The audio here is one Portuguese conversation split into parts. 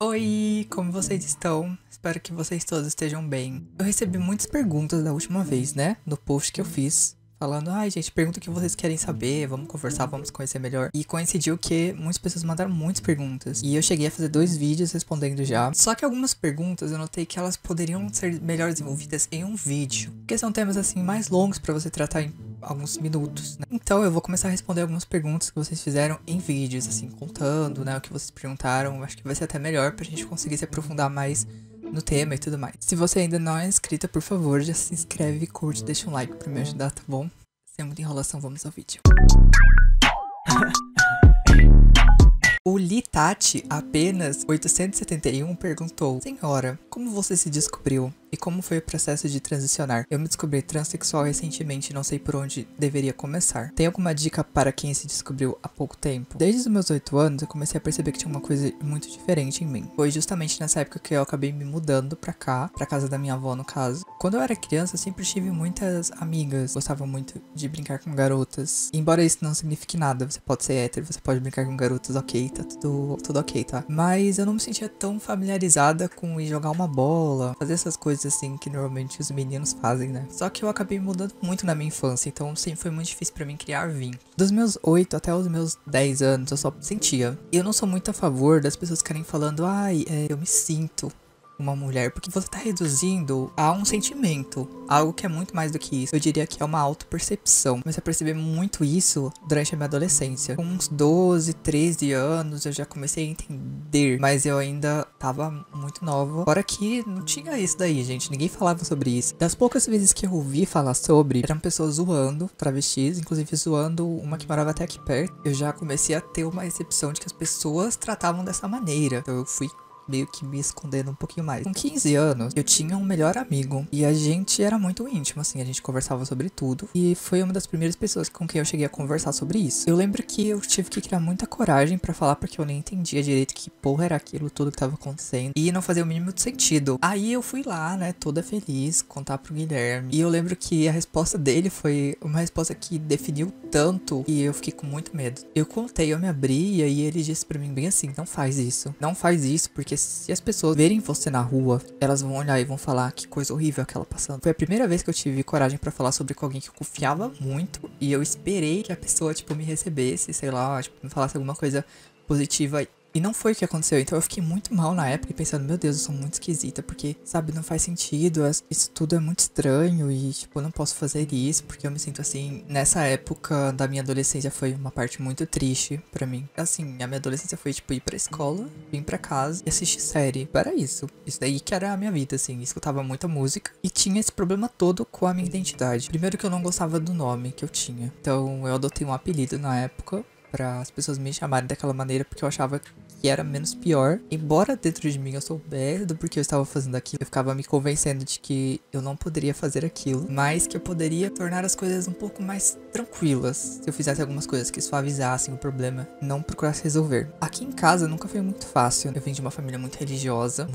Oi, como vocês estão? Espero que vocês todos estejam bem. Eu recebi muitas perguntas da última vez, né? No post que eu fiz. Falando, ai gente, pergunta o que vocês querem saber, vamos conversar, vamos conhecer melhor. E coincidiu que muitas pessoas mandaram muitas perguntas. E eu cheguei a fazer 2 vídeos respondendo já. Só que algumas perguntas eu notei que elas poderiam ser melhor desenvolvidas em um vídeo. Porque são temas assim mais longos pra você tratar em alguns minutos, né? Então eu vou começar a responder algumas perguntas que vocês fizeram em vídeos, assim, contando, né, o que vocês perguntaram. Acho que vai ser até melhor pra gente conseguir se aprofundar mais no tema e tudo mais. Se você ainda não é inscrita, por favor, já se inscreve, curte, deixa um like pra me ajudar, tá bom? Sem muita enrolação, vamos ao vídeo. O Litati, apenas 871, perguntou: Senhora, como você se descobriu? E como foi o processo de transicionar? Eu me descobri transexual recentemente e não sei por onde deveria começar. Tem alguma dica para quem se descobriu há pouco tempo? Desde os meus 8 anos, eu comecei a perceber que tinha uma coisa muito diferente em mim. Foi justamente nessa época que eu acabei me mudando pra cá, pra casa da minha avó, no caso. Quando eu era criança, eu sempre tive muitas amigas. Gostava muito de brincar com garotas. Embora isso não signifique nada, você pode ser hétero, você pode brincar com garotas, ok, tá tudo ok, tá? Mas eu não me sentia tão familiarizada com ir jogar uma bola, fazer essas coisas assim que normalmente os meninos fazem, né? Só que eu acabei mudando muito na minha infância, então sempre foi muito difícil pra mim criar vínculo. Dos meus 8 até os meus 10 anos, eu só sentia. E eu não sou muito a favor das pessoas que querem falando, eu me sinto uma mulher, porque você tá reduzindo a um sentimento, algo que é muito mais do que isso. Eu diria que é uma autopercepção. Comecei a perceber muito isso durante a minha adolescência. Com uns 12, 13 anos, eu já comecei a entender, mas eu ainda tava muito nova. Fora que não tinha isso daí, gente. Ninguém falava sobre isso. Das poucas vezes que eu ouvi falar sobre, eram pessoas zoando, travestis, inclusive zoando uma que morava até aqui perto. Eu já comecei a ter uma recepção de que as pessoas tratavam dessa maneira. Então eu fui meio que me escondendo um pouquinho mais. Com 15 anos, eu tinha um melhor amigo e a gente era muito íntimo, assim, a gente conversava sobre tudo e foi uma das primeiras pessoas com quem eu cheguei a conversar sobre isso. Eu lembro que eu tive que criar muita coragem pra falar porque eu nem entendia direito que porra era aquilo, tudo que tava acontecendo e não fazia o mínimo de sentido. Aí eu fui lá, né, toda feliz, contar pro Guilherme e eu lembro que a resposta dele foi uma resposta que definiu tanto e eu fiquei com muito medo. Eu contei, eu me abri e aí ele disse pra mim bem assim, não faz isso porque se as pessoas verem você na rua, elas vão olhar e vão falar que coisa horrível aquela passando. Foi a primeira vez que eu tive coragem pra falar sobre com alguém que eu confiava muito e eu esperei que a pessoa, tipo, me recebesse, sei lá, tipo, me falasse alguma coisa positiva. E não foi o que aconteceu, então eu fiquei muito mal na época e pensando, meu Deus, eu sou muito esquisita, porque, sabe, não faz sentido, isso tudo é muito estranho e, tipo, eu não posso fazer isso, porque eu me sinto assim. Nessa época da minha adolescência foi uma parte muito triste pra mim. Assim, a minha adolescência foi, tipo, ir pra escola, vir pra casa e assistir série. Era isso. Isso daí que era a minha vida, assim, escutava muita música e tinha esse problema todo com a minha identidade. Primeiro que eu não gostava do nome que eu tinha, então eu adotei um apelido na época para as pessoas me chamarem daquela maneira, porque eu achava que era menos pior. Embora dentro de mim eu soubesse do porquê eu estava fazendo aquilo, eu ficava me convencendo de que eu não poderia fazer aquilo, mas que eu poderia tornar as coisas um pouco mais tranquilas se eu fizesse algumas coisas que suavizassem o problema, não procurasse resolver. Aqui em casa nunca foi muito fácil. Eu vim de uma família muito religiosa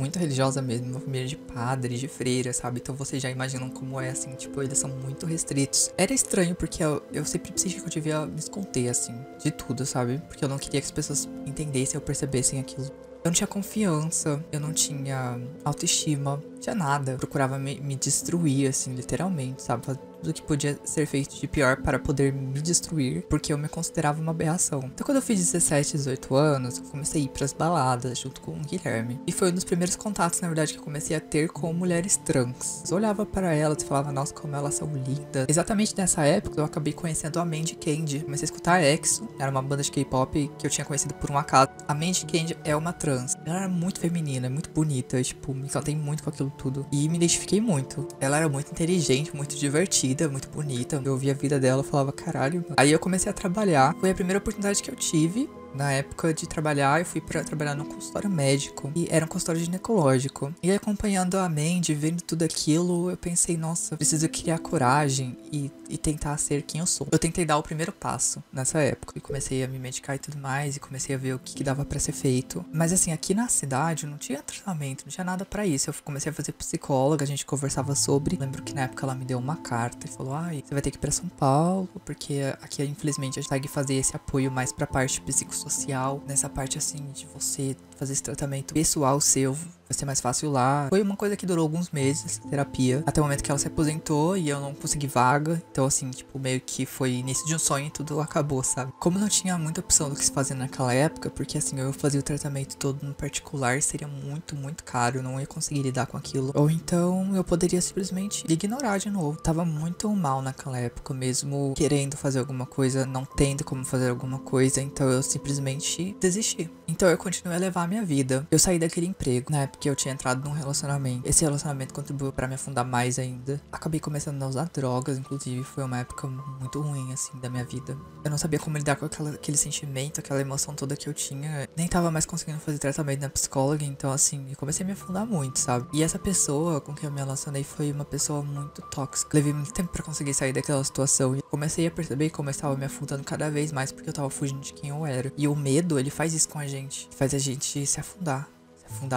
mesmo, uma família de padres, de freiras, sabe? Então vocês já imaginam como é, assim, tipo, eles são muito restritos. Era estranho porque eu sempre senti que eu devia me esconder, assim, de tudo, sabe? Porque eu não queria que as pessoas entendessem ou percebessem aquilo. Eu não tinha confiança, eu não tinha autoestima, não tinha nada. Eu procurava me destruir, assim, literalmente, sabe? Tudo que podia ser feito de pior para poder me destruir, porque eu me considerava uma aberração. Então quando eu fiz 17, 18 anos, eu comecei a ir pras baladas junto com o Guilherme. E foi um dos primeiros contatos, na verdade, que eu comecei a ter com mulheres trans. Eu olhava para elas e falava, nossa, como elas são lindas. Exatamente nessa época, eu acabei conhecendo a Mandy Candy. Comecei a escutar a EXO, era uma banda de K-pop que eu tinha conhecido por um acaso. A Mandy Candy é uma trans. Ela era muito feminina, muito bonita, tipo, me encantei muito com aquilo tudo. E me identifiquei muito. Ela era muito inteligente, muito divertida, muito bonita. Eu via a vida dela, eu falava, caralho, mano. Aí eu comecei a trabalhar. Foi a primeira oportunidade que eu tive. Na época de trabalhar, eu fui pra trabalhar num consultório médico. E era um consultório ginecológico. E acompanhando a Mandy, vendo tudo aquilo, eu pensei, nossa, preciso criar coragem e tentar ser quem eu sou. Eu tentei dar o primeiro passo nessa época. E comecei a me medicar e tudo mais. E comecei a ver o que dava pra ser feito. Mas assim, aqui na cidade não tinha tratamento, não tinha nada pra isso. Eu comecei a fazer psicóloga, a gente conversava sobre. Lembro que na época ela me deu uma carta e falou, você vai ter que ir pra São Paulo, porque aqui, infelizmente, a gente consegue fazer esse apoio mais pra parte psicossocial, nessa parte assim de você fazer esse tratamento pessoal seu. Vai ser mais fácil lá. Foi uma coisa que durou alguns meses, terapia. Até o momento que ela se aposentou e eu não consegui vaga. Então, assim, tipo, meio que foi início de um sonho e tudo acabou, sabe? Como não tinha muita opção do que se fazer naquela época, porque assim, eu fazia o tratamento todo no particular, seria muito, muito caro. Eu não ia conseguir lidar com aquilo. Ou então eu poderia simplesmente ignorar de novo. Tava muito mal naquela época, mesmo querendo fazer alguma coisa, não tendo como fazer alguma coisa. Então eu simplesmente desisti. Então eu continuei a levar a minha vida. Eu saí daquele emprego, na época que eu tinha entrado num relacionamento. Esse relacionamento contribuiu pra me afundar mais ainda. Acabei começando a usar drogas, inclusive. Foi uma época muito ruim, assim, da minha vida. Eu não sabia como lidar com aquele sentimento, aquela emoção toda que eu tinha. Nem tava mais conseguindo fazer tratamento na psicóloga. Então, assim, eu comecei a me afundar muito, sabe? E essa pessoa com quem eu me relacionei foi uma pessoa muito tóxica. Levei muito tempo pra conseguir sair daquela situação. E comecei a perceber como eu estava me afundando cada vez mais porque eu tava fugindo de quem eu era. E o medo, ele faz isso com a gente. Faz a gente se afundar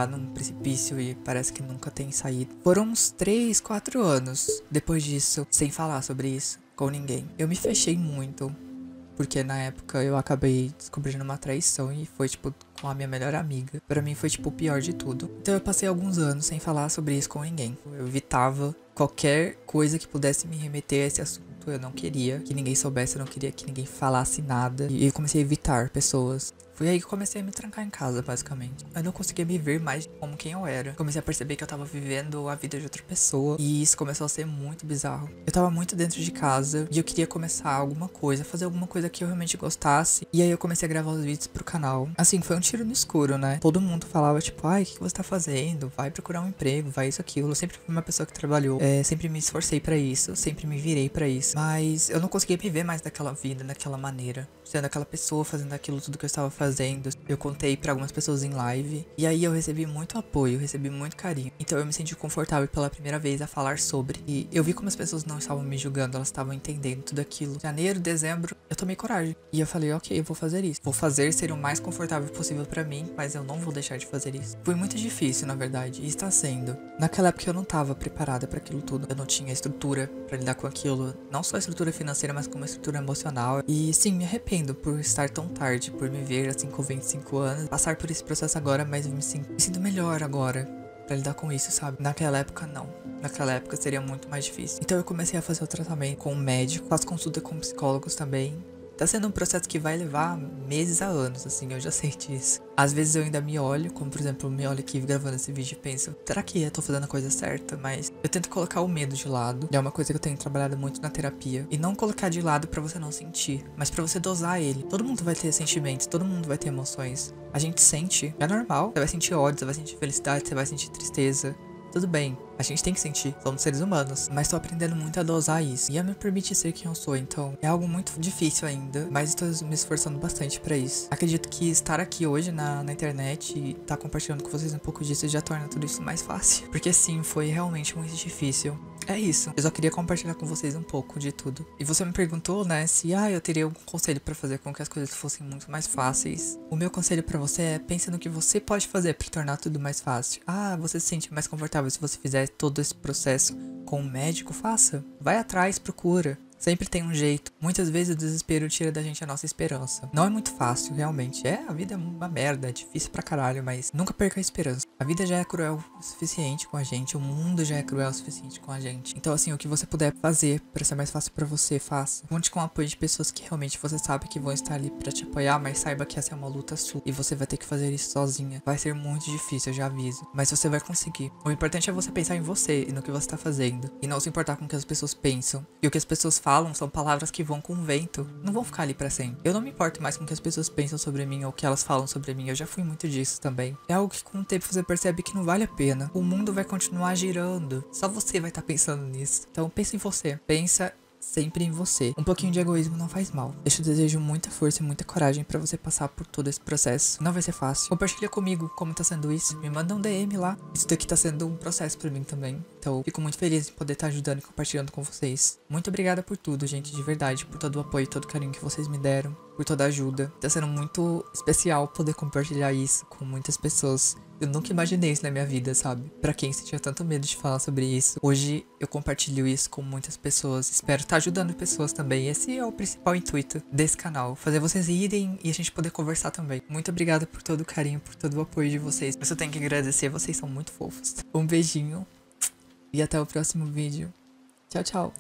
num precipício e parece que nunca tem saído. Foram uns 3, 4 anos depois disso, sem falar sobre isso com ninguém. Eu me fechei muito, porque na época eu acabei descobrindo uma traição e foi tipo com a minha melhor amiga. Pra mim foi tipo o pior de tudo. Então eu passei alguns anos sem falar sobre isso com ninguém. Eu evitava qualquer coisa que pudesse me remeter a esse assunto. Eu não queria que ninguém soubesse, eu não queria que ninguém falasse nada. E eu comecei a evitar pessoas. Foi aí que eu comecei a me trancar em casa, basicamente. Eu não conseguia me ver mais como quem eu era. Comecei a perceber que eu tava vivendo a vida de outra pessoa. E isso começou a ser muito bizarro. Eu tava muito dentro de casa e eu queria começar alguma coisa, fazer alguma coisa que eu realmente gostasse. E aí eu comecei a gravar os vídeos pro canal. Assim, foi um tiro no escuro, né? Todo mundo falava, tipo, ai, o que você tá fazendo? Vai procurar um emprego, vai isso, aquilo. Eu sempre fui uma pessoa que trabalhou. Sempre me esforcei pra isso, sempre me virei pra isso. Mas eu não conseguia me ver mais daquela vida, daquela maneira. Sendo aquela pessoa, fazendo aquilo tudo que eu estava fazendo. Eu contei pra algumas pessoas em live. E aí eu recebi muito apoio, recebi muito carinho. Então eu me senti confortável pela primeira vez a falar sobre. E eu vi como as pessoas não estavam me julgando, elas estavam entendendo tudo aquilo. Janeiro, dezembro, eu tomei coragem. E eu falei, ok, eu vou fazer isso. Vou fazer ser o mais confortável possível pra mim, mas eu não vou deixar de fazer isso. Foi muito difícil, na verdade, e está sendo. Naquela época eu não tava preparada pra aquilo tudo. Eu não tinha estrutura pra lidar com aquilo. Não só estrutura financeira, mas como estrutura emocional. E sim, me arrependo por estar tão tarde, por me ver assim com 25 anos, passar por esse processo agora, mas eu me sinto melhor agora pra lidar com isso, sabe? Naquela época não. Naquela época seria muito mais difícil. Então eu comecei a fazer o tratamento com um médico, faço consulta com psicólogos também. Tá sendo um processo que vai levar meses a anos, assim, eu já sei disso. Às vezes eu ainda me olho, como por exemplo, me olho aqui gravando esse vídeo e penso, será que eu tô fazendo a coisa certa? Mas eu tento colocar o medo de lado. É uma coisa que eu tenho trabalhado muito na terapia. E não colocar de lado pra você não sentir, mas pra você dosar ele. Todo mundo vai ter sentimentos, todo mundo vai ter emoções. A gente sente, é normal. Você vai sentir ódio, você vai sentir felicidade, você vai sentir tristeza. Tudo bem, a gente tem que sentir, somos seres humanos, mas tô aprendendo muito a dosar isso e a me permitir ser quem eu sou, então é algo muito difícil ainda, mas estou me esforçando bastante pra isso. Acredito que estar aqui hoje na internet e estar compartilhando com vocês um pouco disso já torna tudo isso mais fácil, porque sim, foi realmente muito difícil. É isso, eu só queria compartilhar com vocês um pouco de tudo. E você me perguntou, né, se eu teria algum conselho pra fazer com que as coisas fossem muito mais fáceis. O meu conselho pra você é, pensa no que você pode fazer pra tornar tudo mais fácil. Você se sente mais confortável se você fizer todo esse processo com um médico? Faça. Vai atrás, procura. Sempre tem um jeito. Muitas vezes o desespero tira da gente a nossa esperança. Não é muito fácil, realmente. A vida é uma merda, é difícil pra caralho, mas nunca perca a esperança. A vida já é cruel o suficiente com a gente, o mundo já é cruel o suficiente com a gente. Então assim, o que você puder fazer pra ser mais fácil pra você, faça. Conte com o apoio de pessoas que realmente você sabe que vão estar ali pra te apoiar, mas saiba que essa é uma luta sua. E você vai ter que fazer isso sozinha. Vai ser muito difícil, eu já aviso. Mas você vai conseguir. O importante é você pensar em você e no que você tá fazendo. E não se importar com o que as pessoas pensam. E o que as pessoas falam são palavras que vão com o vento. Não vão ficar ali pra sempre. Eu não me importo mais com o que as pessoas pensam sobre mim ou o que elas falam sobre mim. Eu já fui muito disso também. É algo que com o tempo você percebe que não vale a pena. O mundo vai continuar girando. Só você vai estar pensando nisso. Então pensa em você. Pensa sempre em você. Um pouquinho de egoísmo não faz mal. Eu te desejo muita força e muita coragem pra você passar por todo esse processo. Não vai ser fácil. Compartilha comigo como tá sendo isso. Me manda um DM lá. Isso daqui tá sendo um processo pra mim também. Então, fico muito feliz em poder estar ajudando e compartilhando com vocês. Muito obrigada por tudo, gente, de verdade, por todo o apoio e todo o carinho que vocês me deram. por toda a ajuda. Tá sendo muito especial poder compartilhar isso com muitas pessoas. Eu nunca imaginei isso na minha vida, sabe? Pra quem sentia tanto medo de falar sobre isso, hoje eu compartilho isso com muitas pessoas. Espero estar ajudando pessoas também. Esse é o principal intuito desse canal, fazer vocês irem e a gente poder conversar também. Muito obrigada por todo o carinho, por todo o apoio de vocês. Eu só tenho que agradecer, vocês são muito fofos. Um beijinho e até o próximo vídeo. Tchau, tchau.